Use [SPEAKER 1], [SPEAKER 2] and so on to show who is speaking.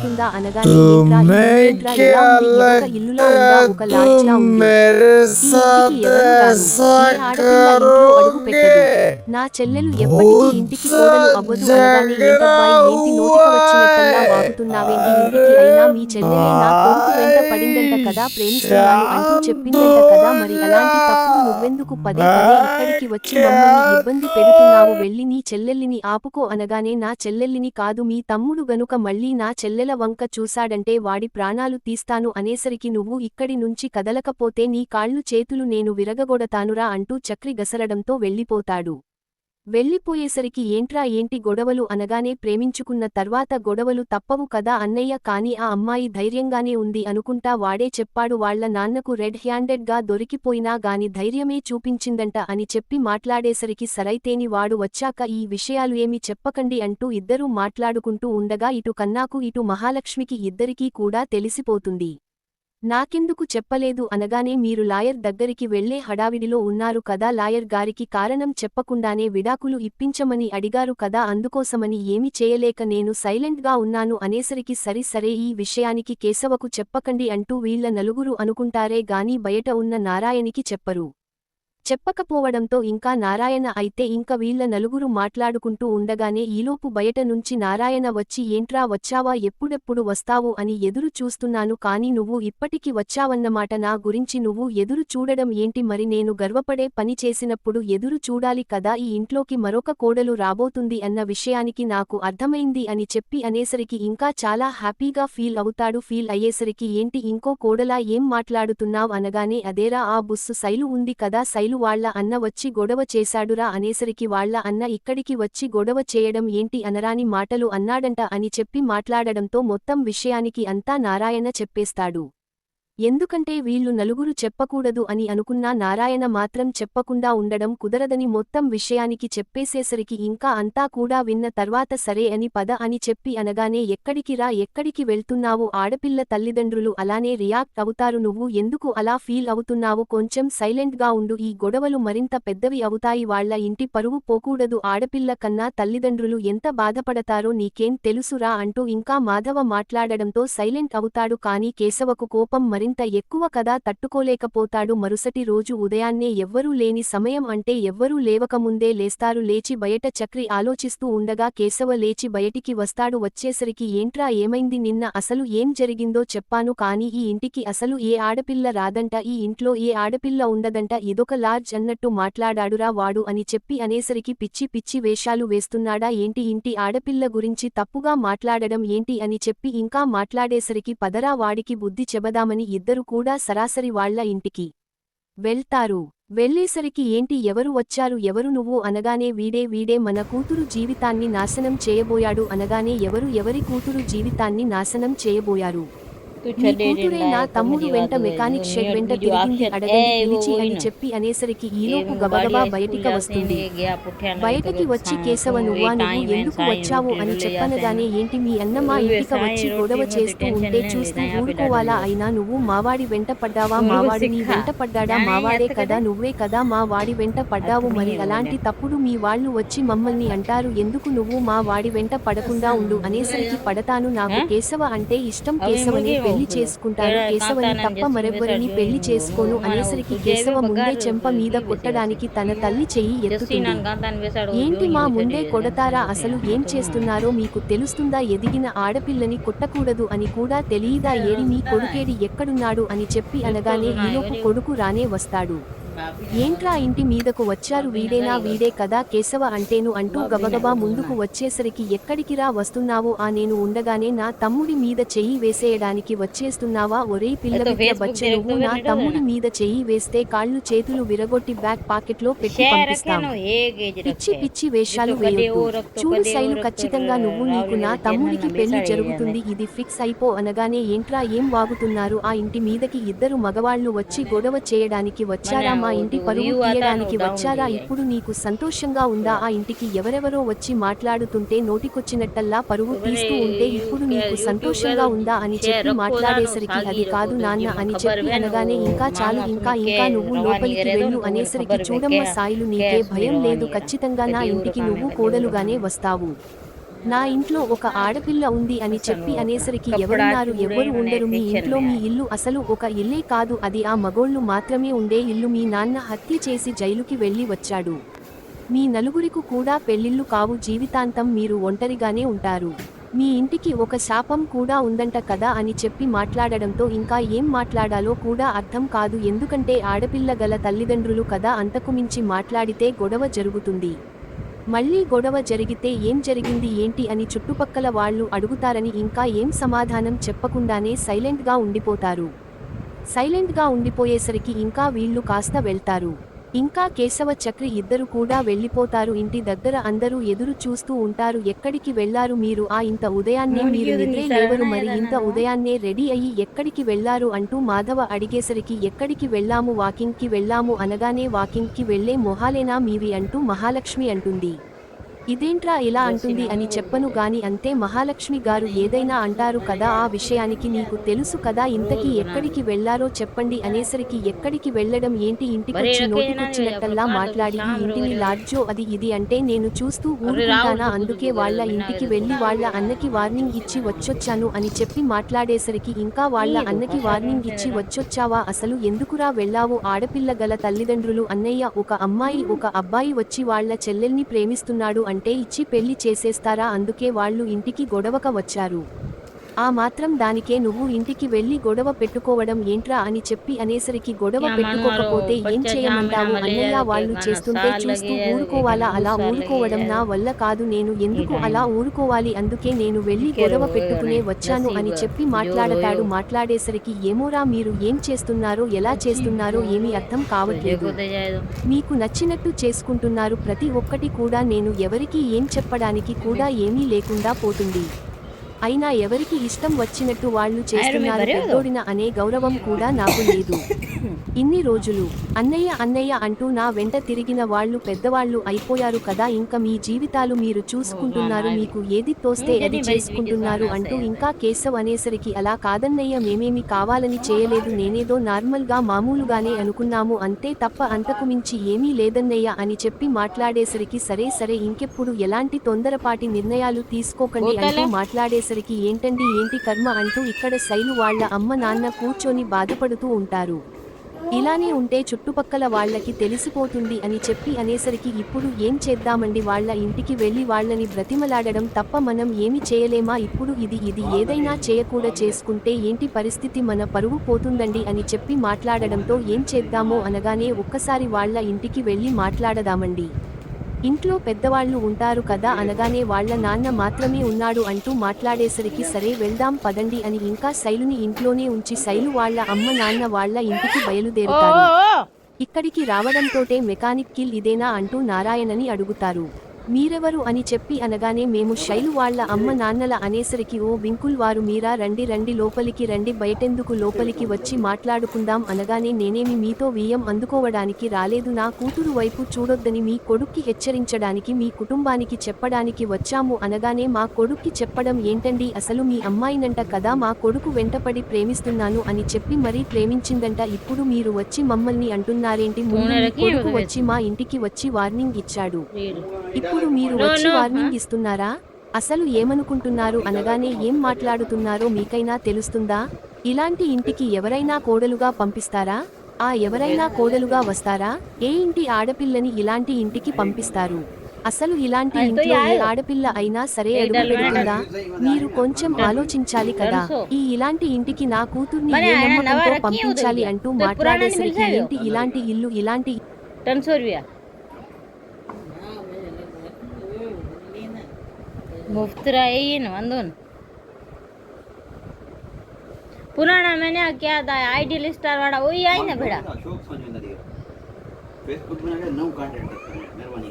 [SPEAKER 1] ఉందా అనగానే ఏంట్రా ఈ ఇల్లేంట్రా ఎలా ఉంది ఎదొక ఇల్లులా ఉందా ఒక లాడ్జ్లా ఉంది ఈ ఇంటికి ఎవరూ రారు ఏ ఆడపిల్ల ఇంట్లో అడుగు పెట్టదు నా చెల్లెలు ఎప్పటికీ ఇంటికి కోడలు అవ్వదు అనగానే ఏంటబ్బాయి ఏంటి నోటికి వచ్చినట్టల్లా వాగుతున్నావేంటి ఇంటికి అయినా మీ చెల్లెలే నా కొడుకు వెంట పడిందంట కదా ప్రేమిస్తున్నాను అంటూ చెప్పిందంట కదా మరి అలాంటి తప్పుడు నువ్వెందుకు పదే పదే ఇక్కడికి వచ్చి మమ్మల్ని ఇబ్బంది పెడుతున్నావు వెళ్ళి నీ చెల్లెల్లిని ఆపుకో అనగానే నా చెల్లెల్లిని కాదు మీ తమ్ముడు గనుక మళ్ళీ నా చెల్లెల వంక చూశాడంటే వాడి ప్రాణాలు తీస్తాను అనేసరికి నువ్వు ఇక్కడి నుంచి కదలకపోతే నీ కాళ్ళు చేతులు నేను విరగగొడతానురా అంటూ చక్రి గసరడంతో వెళ్ళిపోతాడు వెళ్ళిపోయేసరికి ఏంట్రా ఏంటి గొడవలు అనగానే ప్రేమించుకున్న తర్వాత గొడవలు తప్పవు కదా అన్నయ్య కాని ఆ అమ్మాయి ధైర్యంగానే ఉంది అనుకుంటా వాడే చెప్పాడు వాళ్ళ నాన్నకు రెడ్ హ్యాండెడ్ గా దొరికిపోయినా గాని ధైర్యమే చూపించిందంట అని చెప్పి మాట్లాడేసరికి సరైతేని వాడు వచ్చాక ఈ విషయాలు ఏమి చెప్పకండి అంటూ ఇద్దరూ మాట్లాడుకుంటూ ఉండగా ఇటు కన్నాకు ఇటు మహాలక్ష్మికి ఇద్దరికీ కూడా తెలిసిపోతుంది నాకెందుకు చెప్పలేదు అనగానే మీరు లాయర్ దగ్గరికి వెళ్లే హడావిడిలో ఉన్నారు కదా లాయర్ గారికి కారణం చెప్పకుండానే విడాకులు ఇప్పించమని అడిగారు కదా అందుకోసమని ఏమి చేయలేక నేను సైలెంట్ గా ఉన్నాను అనేసరికి సరి సరే ఈ విషయానికి కేశవకు చెప్పకండి అంటూ వీళ్ల నలుగురు అనుకుంటారే గాని బయట ఉన్న నారాయణికి చెప్పరు చెప్పకపోవడంతో ఇంకా నారాయణ అయితే ఇంక వీళ్ల నలుగురు మాట్లాడుకుంటూ ఉండగానే ఈలోపు బయట నుంచి నారాయణ వచ్చి ఏంట్రా వచ్చావా ఎప్పుడెప్పుడు వస్తావు అని ఎదురు చూస్తున్నాను కాని నువ్వు ఇప్పటికి వచ్చావన్నమాట నా గురించి నువ్వు ఎదురు చూడడం ఏంటి మరి నేను గర్వపడే పని చేసినప్పుడు ఎదురు చూడాలి కదా ఈ ఇంట్లోకి మరొక కోడలు రాబోతుంది అన్న విషయానికి నాకు అర్థమైంది అని చెప్పి అనేసరికి ఇంకా చాలా హ్యాపీగా ఫీల్ అవుతాడు ఫీల్ అయ్యేసరికి ఏంటి ఇంకో కోడలా ఏం మాట్లాడుతున్నావ్ అనగానే అదేరా ఆ బుస్సు శైలు ఉంది కదా శైలు వాళ్ళ అన్న వచ్చి గొడవ చేశాడురా అనేసరికి వాళ్ళ అన్న ఇక్కడికి వచ్చి గొడవ చేయడం ఏంటి అనరాని మాటలు అన్నాడంట అని చెప్పి మాట్లాడడంతో మొత్తం విషయానికి అంతా నారాయణ చెప్పేస్తాడు ఎందుకంటే వీళ్లు నలుగురు చెప్పకూడదు అని అనుకున్నా నారాయణ మాత్రం చెప్పకుండా ఉండడం కుదరదని మొత్తం విషయానికి చెప్పేసేసరికి ఇంకా అంతా కూడా విన్న తర్వాత సరే అని పద అని చెప్పి అనగానే ఎక్కడికి వెళ్తున్నావు ఆడపిల్ల తల్లిదండ్రులు అలానే రియాక్ట్ అవుతారు నువ్వు ఎందుకు అలా ఫీల్ అవుతున్నావు కొంచెం సైలెంట్ గా ఉండు ఈ గొడవలు మరింత పెద్దవి అవుతాయి వాళ్ళ ఇంటి పరువు పోకూడదు ఆడపిల్ల కన్నా తల్లిదండ్రులు ఎంత బాధపడతారో నీకేం తెలుసురా అంటూ ఇంకా మాధవ మాట్లాడడంతో సైలెంట్ అవుతాడు కానీ కేశవకు కోపం మరింత ఎక్కువ కదా తట్టుకోలేకపోతాడు మరుసటి రోజు ఉదయాన్నే ఎవ్వరూ లేని సమయం అంటే ఎవ్వరూ లేవకముందే లేస్తారు లేచి బయట చక్రి ఆలోచిస్తూ ఉండగా కేశవ లేచి బయటికి వస్తాడు వచ్చేసరికి ఏంట్రా ఏమైంది నిన్న అసలు ఏం జరిగిందో చెప్పాను కానీ ఈ ఇంటికి అసలు ఏ ఆడపిల్ల రాదంట ఈ ఇంట్లో ఏ ఆడపిల్ల ఉండదంట ఇదొక లాడ్జ్ అన్నట్టు మాట్లాడాడురా వాడు అని చెప్పి అనేసరికి పిచ్చి పిచ్చి వేషాలు వేస్తున్నాడా ఏంటి ఇంటి ఆడపిల్ల గురించి తప్పుగా మాట్లాడడం ఏంటి అని చెప్పి ఇంకా మాట్లాడేసరికి పదరా వాడికి బుద్ధి చెబదామని ఇద్దరు కూడా సరాసరి వాళ్ళ ఇంటికి వెళ్తారు వెళ్ళేసరికి ఏంటి ఎవరు వచ్చారు ఎవరు నువ్వు అనగానే వీడే మన కూతురు జీవితాన్ని నాశనం చేయబోయాడు అనగానే ఎవరి కూతురు జీవితాన్ని నాశనం చేయబోయారు నీ కూతురే నా తమ్ముడు వెంట మెకానిక్ షెడ్ వెంట తిరిగింది అడగండి పిలిచి అని చెప్పి అనేసరికి ఈలోపు గబగబా బయటికి వస్తుంది బయటికి వచ్చి కేశవ నువ్వు ఎందుకు వచ్చావు అని చెప్పనగానే ఏంటి మీ అన్న మా ఇంటికి వచ్చి గొడవ చేస్తూ ఉంటే చూస్తూ ఊరుకోవాలా అయినా నువ్వు మావాడి వెంట పడ్డావా మావాడు నీ వెంట పడ్డాడా మావాడే కదా నువ్వే కదా మా వాడి వెంట పడ్డావు మరి అలాంటి తప్పుడు మీ వాళ్ళు వచ్చి మమ్మల్ని అంటారు ఎందుకు నువ్వు మా వాడి వెంట పడకుండా ఉండు అనేసరికి పడతాను నాకు కేశవ అంటే ఇష్టం కేశవని పెళ్లి చేసుకుంటాను కేశవని తప్ప మరెవ్వరిని పెళ్లి చేసుకోను అనేసరికి కేశవ ముందే చెంప మీద కొట్టడానికి తన తల్లి చెయ్యి ఎత్తుతుంది ఏంటి మా ముందే కొడతారా అసలు ఏం చేస్తున్నారో మీకు తెలుస్తుందా ఎదిగిన ఆడపిల్లని కొట్టకూడదు అని కూడా తెలియదా ఏడి మీ కొడుకేడి ఎక్కడున్నాడు అని చెప్పి అనగానే ఈలోపు కొడుకు రానే వస్తాడు ఏంట్రా ఇంటి మీదకు వచ్చారు వీడే కదా కేశవ అంటేను అంటూ గబగబా ముందుకు వచ్చేసరికి ఎక్కడికిరా వస్తున్నావు ఆ నేను ఉండగానే నా తమ్ముడి మీద చెయ్యి వేసేయడానికి వచ్చేస్తున్నావా ఒరే పిల్లవిద్య బచ్చ నువ్వు నా తమ్ముడి మీద చెయ్యి వేస్తే కాళ్ళు చేతులు విరగొట్టి బ్యాక్ పాకెట్లో పెట్టి పంపిస్తాం పిచ్చి వేషాలు వేయొద్దు చూడు శైలు ఖచ్చితంగా నువ్వు నీకు నా తమ్ముడికి పెళ్లి జరుగుతుంది ఇది ఫిక్స్ అయిపో అనగానే ఏంట్రా ఏం వాగుతున్నారు ఆ ఇంటి మీదకి ఇద్దరు మగవాళ్లు వచ్చి గొడవ చేయడానికి వచ్చారా మా ఇంటి పరువు తీయడానికి వచ్చారా ఇప్పుడు నీకు సంతోషంగా ఉందా ఆ ఇంటికి ఎవరెవరో వచ్చి మాట్లాడుతుంటే నోటికొచ్చినట్టల్లా పరువు తీస్తూ ఉంటే ఇప్పుడు నీకు సంతోషంగా ఉందా అని చెప్పి మాట్లాడేసరికి అది కాదు నాన్న అని చెప్పి అనగానే ఇంకా చాలు ఇంకా నువ్వు లోపలికి వెళ్ళు అనేసరికి చూడమ్మ సాయిలు నీకే భయం లేదు ఖచ్చితంగా నా ఇంటికి నువ్వు కోడలుగానే వస్తావు నా ఇంట్లో ఒక ఆడపిల్ల ఉంది అని చెప్పి అనేసరికి ఎవరున్నారు, ఎవ్వరు ఉండరు మీ ఇంట్లో, మీ ఇల్లు అసలు ఒక ఇల్లే కాదు, అది ఆ మగోళ్ళు మాత్రమే ఉండే ఇల్లు. మీ నాన్న హత్య చేసి జైలుకి వెళ్ళి వచ్చాడు. మీ నలుగురికి కూడా పెళ్లిళ్ళు కావు, జీవితాంతం మీరు ఒంటరిగానే ఉంటారు. మీ ఇంటికి ఒక శాపం కూడా ఉందంట కదా అని చెప్పి మాట్లాడడంతో ఇంకా ఏం మాట్లాడాలో కూడా అర్థం కాదు. ఎందుకంటే ఆడపిల్ల గల తల్లిదండ్రులు కదా, అంతకుమించి మాట్లాడితే గొడవ జరుగుతుంది. మళ్ళీ గొడవ జరిగితే ఏం జరిగింది ఏంటి అని చుట్టుపక్కల వాళ్ళు అడుగుతారని ఇంకా ఏం సమాధానం చెప్పకుండానే సైలెంట్గా ఉండిపోతారు. సైలెంట్గా ఉండిపోయేసరికి ఇంకా వీళ్ళు కాస్త వెళ్తారు. ఇంకా కేశవ చక్రి ఇద్దరు కూడా వెళ్ళిపోతారు. ఇంటి దగ్గర అందరూ ఎదురు చూస్తూ ఉంటారు. ఎక్కడికి వెళ్లారు మీరు, ఇంత ఉదయాన్నే మీరు నిద్రే లేవరు, మరి ఇంత ఉదయాన్నే రెడీ అయ్యి ఎక్కడికి వెళ్లారు అంటూ మాధవ అడిగేసరికి ఎక్కడికి వెళ్ళాము, వాకింగ్ కి వెళ్ళాము అనగానే వాకింగ్ కి వెళ్లే మొహాలేనా మీవి అంటూ మహాలక్ష్మి అంటుంది. ఇదేంట్రా ఇలా అంటుంది అని చెప్పను గాని అంతే మహాలక్ష్మి గారు, ఏదైనా అంటారు కదా, ఆ విషయానికి నీకు తెలుసు కదా, ఇంతకీ ఎక్కడికి వెళ్లారో చెప్పండి అనేసరికి ఎక్కడికి వెళ్లడం ఏంటి, ఇంటికొచ్చి నోటికొచ్చినట్టల్లా మాట్లాడి ఈ ఇంటిని లాడ్జో అది ఇది అంటే నేను చూస్తూ ఊరుకుంటానా, అందుకే వాళ్ళ ఇంటికి వెళ్లి వాళ్ళ అన్నకి వార్నింగ్ ఇచ్చి వచ్చొచ్చాను అని చెప్పి మాట్లాడేసరికి ఇంకా వాళ్ళ అన్నకి వార్నింగ్ ఇచ్చి వచ్చొచ్చావా, అసలు ఎందుకురా వెళ్ళావు, ఆడపిల్ల గల తల్లిదండ్రులు అన్నయ్య ఒక అమ్మాయి ఒక అబ్బాయి వచ్చి వాళ్ళ చెల్లెల్ని ప్రేమిస్తున్నాడు అంటే ఇచ్చి పెళ్లి చేసేస్తారా, అందుకే వాళ్ళు ఇంటికి గొడవక వచ్చారు. ఆ మాత్రం దానికే నువ్వు ఇంటికి వెళ్లి గొడవ పెట్టుకోవడం ఏంట్రా అని చెప్పి అనేసరికి గొడవ పెట్టుకోకపోతే ఏం చేయమంటావు అన్నయ్య, వాళ్ళు చేస్తుంటే చూస్తూ ఊరుకోవాలా, అలా ఊరుకోవడం నా వల్ల కాదు, నేను ఎందుకు అలా ఊరుకోవాలి, అందుకే నేను వెళ్లి గొడవ పెట్టుకునే వచ్చాను అని చెప్పి మాట్లాడతాడు. మాట్లాడేసరికి ఏమోరా మీరు ఏం చేస్తున్నారో ఎలా చేస్తున్నారో ఏమీ అర్థం కావట్లేదు, మీకు నచ్చినట్టు చేసుకుంటున్నారు, ప్రతి ఒక్కటి కూడా నేను ఎవరికి ఏం చెప్పడానికి కూడా ఏమీ లేకుండా పోతుంది. అయినా ఎవరికి ఇష్టం వచ్చినట్టు వాళ్ళు చేస్తున్నారు, పెద్దోడిన అనే గౌరవం కూడా నాకు లేదు. ఇన్ని రోజులు అన్నయ్య అన్నయ్య అంటూ నా వెంట తిరిగిన వాళ్ళు పెద్దవాళ్ళు అయిపోయారు కదా, ఇంకా మీ జీవితాలు మీరు చూసుకుంటున్నారు, మీకు ఏది తోస్తే అది చేసుకుంటున్నారు అంటూ ఇంకా కేశవ్ అనేసరికి అలా కాదన్నయ్య, మేమేమి కావాలని చేయలేదు, నేనేదో నార్మల్ గా మామూలుగానే అనుకున్నాము అంతే తప్ప అంతకుమించి ఏమీ లేదన్నయ్య అని చెప్పి మాట్లాడేసరికి సరే సరే ఇంకెప్పుడు ఎలాంటి తొందరపాటి నిర్ణయాలు తీసుకోకండి అంటూ మాట్లాడేసరికి ఏంటండి ఏంటి కర్మ అంటూ ఇక్కడ శైలు వాళ్ళ అమ్మ నాన్న కూర్చొని బాధపడుతూ ఉంటారు. ఇలానే ఉంటే చుట్టుపక్కల వాళ్ళకి తెలిసిపోతుంది అని చెప్పి అనేసరికి ఇప్పుడు ఏం చేద్దామండి, వాళ్ళ ఇంటికి వెళ్లి వాళ్ళని బ్రతిమలాడడం తప్ప మనం ఏమి చేయలేమా, ఇప్పుడు ఇది ఏదైనా చేయకూడా చేసుకుంటే ఏంటి పరిస్థితి, మన పరువు పోతుందండి అని చెప్పి మాట్లాడడంతో ఏం చేద్దామో అనగానే ఒక్కసారి వాళ్ళ ఇంటికి వెళ్లి మాట్లాడదామండి, ఇంట్లో పెద్దవాళ్లు ఉంటారు కదా అనగానే వాళ్ళ నాన్న మాత్రమే ఉన్నాడు అంటూ మాట్లాడేసరికి సరే వెళ్దాం పదండి అని ఇంకా శైలుని ఇంట్లోనే ఉంచి శైలు వాళ్ళ అమ్మ నాన్న వాళ్ళ ఇంటికి బయలుదేరుతారు. ఇక్కడికి రావడంతోటే మెకానిక్ కిల్ ఇదేనా అంటూ నారాయణని అడుగుతారు. మీరెవరు అని చెప్పి అనగానే మేము శైలు వాళ్ళ అమ్మ నాన్నల అనేసరికి ఓ బింకుల్ వారు మీరా, రండి రండి లోపలికి రండి, బయటెందుకు లోపలికి వచ్చి మాట్లాడుకుందాం అనగానే నేనేమి మీతో వియ్యం అందుకోవడానికి రాలేదు, నా కూతురు వైపు చూడొద్దని మీ కొడుక్కి హెచ్చరించడానికి మీ కుటుంబానికి చెప్పడానికి వచ్చాము అనగానే మా కొడుక్కి చెప్పడం ఏంటండి, అసలు మీ అమ్మాయినంట కదా మా కొడుకు వెంటపడి ప్రేమిస్తున్నాను అని చెప్పి మరీ ప్రేమించిందంట, ఇప్పుడు మీరు వచ్చి మమ్మల్ని అంటున్నారేంటి, ముందు మీ కొడుకు వచ్చి మా ఇంటికి వచ్చి వార్నింగ్ ఇచ్చాడు, ఇప్పుడు మీరు వచ్చి వార్నింగ్ ఇస్తున్నారా, అసలు ఏమనుకుంటున్నారు అనగానే ఏం మాట్లాడుతున్నారో మీకైనా తెలుస్తుందా, ఇలాంటి ఇంటికి ఎవరైనా కోడలుగా పంపిస్తారా, ఎవరైనా కోడలుగా వస్తారా, ఏ ఇంటి ఆడపిల్లని ఇలాంటి ఇంటికి పంపిస్తారు, అసలు ఇలాంటి ఇంట్లో ఏ ఆడపిల్ల అయినా సరే అడుగు పెడుతుందా, మీరు కొంచెం ఆలోచించాలి కదా, ఇలాంటి ఇంటికి నా కూతుర్ని ఏ నమ్మకంతో పంపించాలి అంటూ మాట్లాడేసరికి ఏంటి ఇలాంటి ఇల్లు, ఇలాంటి
[SPEAKER 2] मुफ्त रहे न वंदोन पुराना मैंने क्या था आईडी लिस्टर वाला वही आई ना बेड़ा
[SPEAKER 3] फेसबुक में नव कंटेंट मेहरबानी